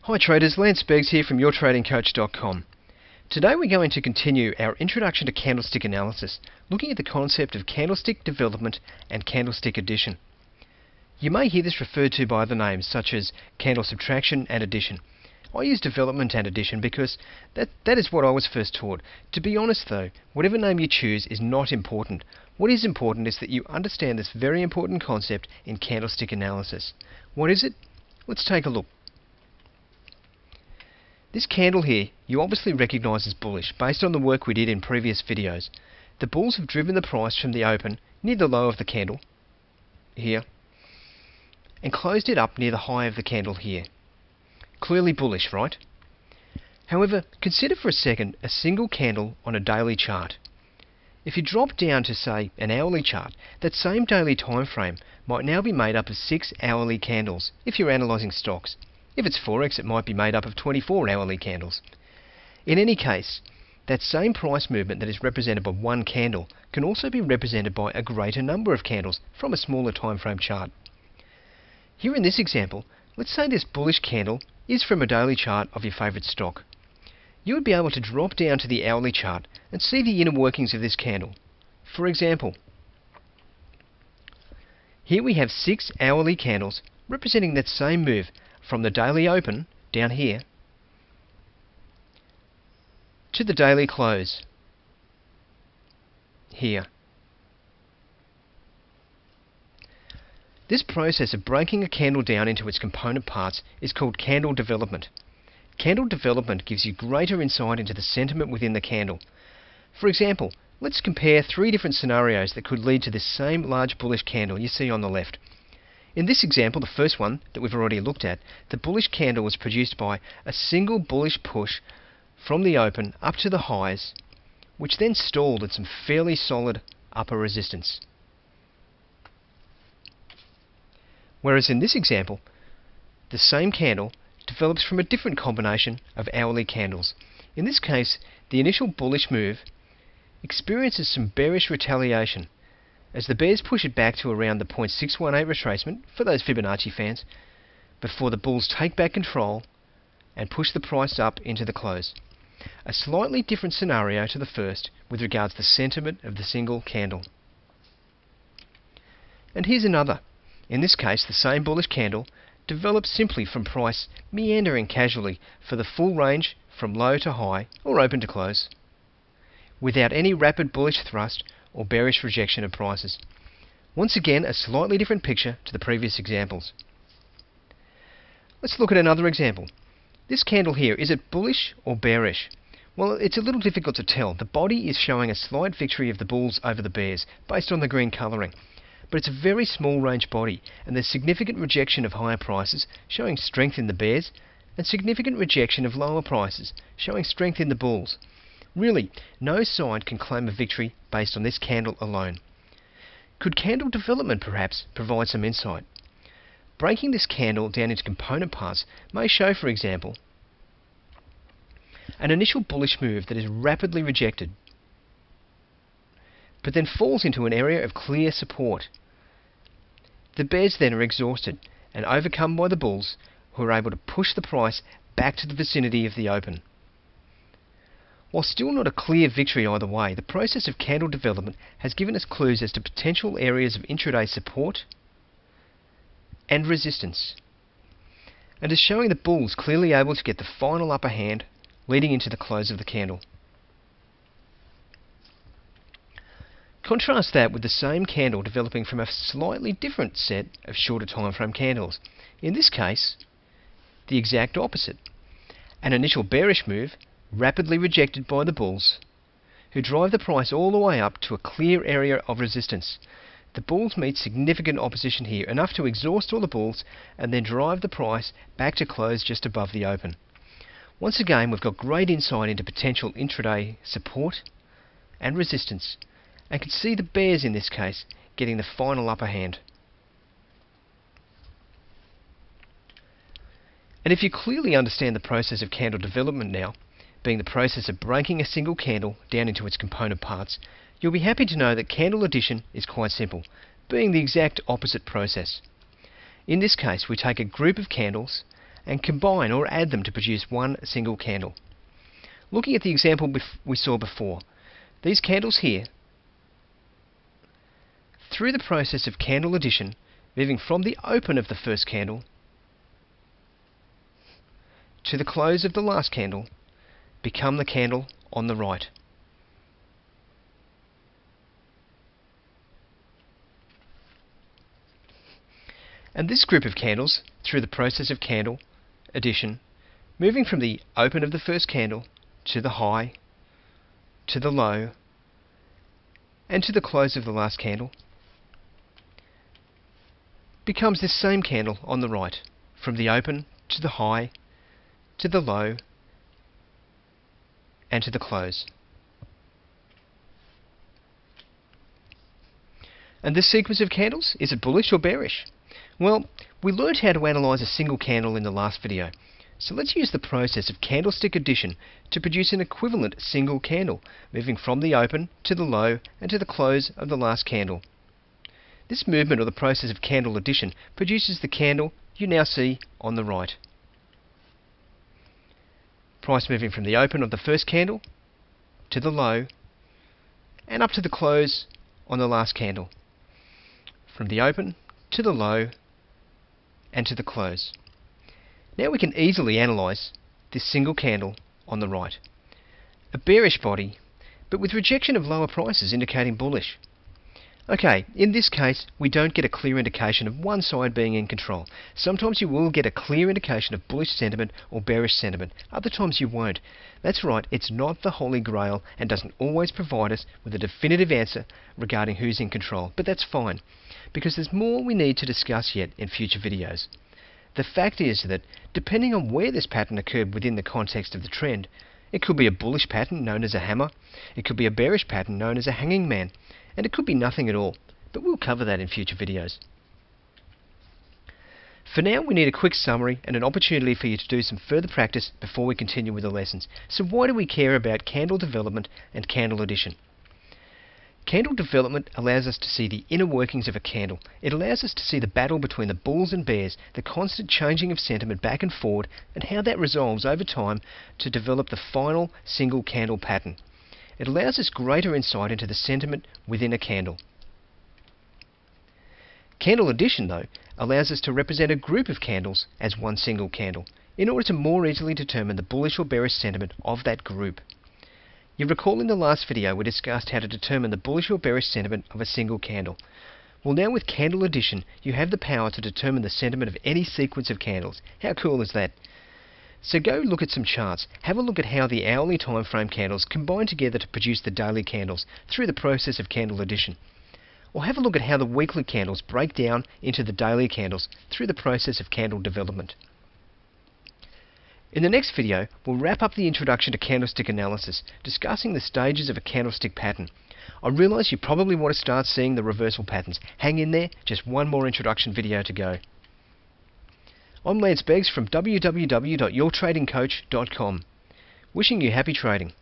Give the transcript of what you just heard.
Hi traders, Lance here from yourtradingcoach.com. Today we're going to continue our introduction to candlestick analysis, looking at the concept of candlestick development and candlestick addition. You may hear this referred to by other names such as candle subtraction and addition. I use development and addition because that is what I was first taught. To be honest though, whatever name you choose is not important. What is important is that you understand this very important concept in candlestick analysis. What is it? Let's take a look. This candle here you obviously recognise as bullish based on the work we did in previous videos. The bulls have driven the price from the open near the low of the candle here and closed it up near the high of the candle here. Clearly bullish, right? However, consider for a second a single candle on a daily chart. If you drop down to say an hourly chart, that same daily time frame might now be made up of 6 hourly candles if you're analysing stocks. If it's Forex, it might be made up of 24 hourly candles. In any case, that same price movement that is represented by one candle can also be represented by a greater number of candles from a smaller time frame chart. Here in this example, let's say this bullish candle is from a daily chart of your favourite stock. You would be able to drop down to the hourly chart and see the inner workings of this candle. For example, here we have 6 hourly candles representing that same move from the daily open down here to the daily close here. This process of breaking a candle down into its component parts is called candle development. Candle development gives you greater insight into the sentiment within the candle. For example, let's compare 3 different scenarios that could lead to this same large bullish candle you see on the left. In this example, the first one that we've already looked at, the bullish candle was produced by a single bullish push from the open up to the highs, which then stalled at some fairly solid upper resistance. Whereas in this example, the same candle develops from a different combination of hourly candles. In this case, the initial bullish move experiences some bearish retaliation as the bears push it back to around the 0.618 retracement for those Fibonacci fans before the bulls take back control and push the price up into the close. A slightly different scenario to the first with regards to the sentiment of the single candle. And here's another. In this case, the same bullish candle develops simply from price meandering casually for the full range from low to high or open to close, without any rapid bullish thrust or bearish rejection of prices. Once again, a slightly different picture to the previous examples. Let's look at another example. This candle here, is it bullish or bearish? Well, it's a little difficult to tell. The body is showing a slight victory of the bulls over the bears based on the green colouring. But it's a very small range body, and there's significant rejection of higher prices, showing strength in the bears, and significant rejection of lower prices, showing strength in the bulls. Really, no side can claim a victory based on this candle alone. Could candle development perhaps provide some insight? Breaking this candle down into component parts may show, for example, an initial bullish move that is rapidly rejected, but then falls into an area of clear support. The bears then are exhausted and overcome by the bulls, who are able to push the price back to the vicinity of the open. While still not a clear victory either way, the process of candle development has given us clues as to potential areas of intraday support and resistance, and is showing the bulls clearly able to get the final upper hand leading into the close of the candle. Contrast that with the same candle developing from a slightly different set of shorter time frame candles. In this case, the exact opposite. An initial bearish move rapidly rejected by the bulls, who drive the price all the way up to a clear area of resistance. The bulls meet significant opposition here, enough to exhaust all the bulls and then drive the price back to close just above the open. Once again, we've got great insight into potential intraday support and resistance, and can see the bears in this case getting the final upper hand. And if you clearly understand the process of candle development now, being the process of breaking a single candle down into its component parts, you'll be happy to know that candle addition is quite simple, being the exact opposite process. In this case, we take a group of candles and combine or add them to produce one single candle. Looking at the example we saw before, these candles here, through the process of candle addition, moving from the open of the first candle to the close of the last candle, become the candle on the right. And this group of candles, through the process of candle addition, moving from the open of the first candle to the high, to the low, and to the close of the last candle, becomes this same candle on the right, from the open to the high, to the low, and to the close. And this sequence of candles, is it bullish or bearish? Well, we learned how to analyse a single candle in the last video, so let's use the process of candlestick addition to produce an equivalent single candle, moving from the open to the low and to the close of the last candle. This movement, or the process of candle addition, produces the candle you now see on the right. Price moving from the open of the first candle to the low and up to the close on the last candle. From the open to the low and to the close. Now we can easily analyse this single candle on the right. A bearish body, but with rejection of lower prices indicating bullish. Okay, in this case, we don't get a clear indication of one side being in control. Sometimes you will get a clear indication of bullish sentiment or bearish sentiment. Other times you won't. That's right, it's not the Holy Grail and doesn't always provide us with a definitive answer regarding who's in control. But that's fine, because there's more we need to discuss yet in future videos. The fact is that, depending on where this pattern occurred within the context of the trend, it could be a bullish pattern known as a hammer, it could be a bearish pattern known as a hanging man, and it could be nothing at all, but we'll cover that in future videos. For now, we need a quick summary and an opportunity for you to do some further practice before we continue with the lessons. So why do we care about candle development and candle addition? Candle development allows us to see the inner workings of a candle. It allows us to see the battle between the bulls and bears, the constant changing of sentiment back and forward, and how that resolves over time to develop the final single candle pattern. It allows us greater insight into the sentiment within a candle. Candle addition, though, allows us to represent a group of candles as one single candle, in order to more easily determine the bullish or bearish sentiment of that group. You recall in the last video we discussed how to determine the bullish or bearish sentiment of a single candle. Well, now with candle addition, you have the power to determine the sentiment of any sequence of candles. How cool is that? So go look at some charts. Have a look at how the hourly time frame candles combine together to produce the daily candles through the process of candle addition. Or have a look at how the weekly candles break down into the daily candles through the process of candle development. In the next video, we'll wrap up the introduction to candlestick analysis, discussing the stages of a candlestick pattern. I realise you probably want to start seeing the reversal patterns. Hang in there, just one more introduction video to go. I'm Lance Beggs from www.yourtradingcoach.com. Wishing you happy trading.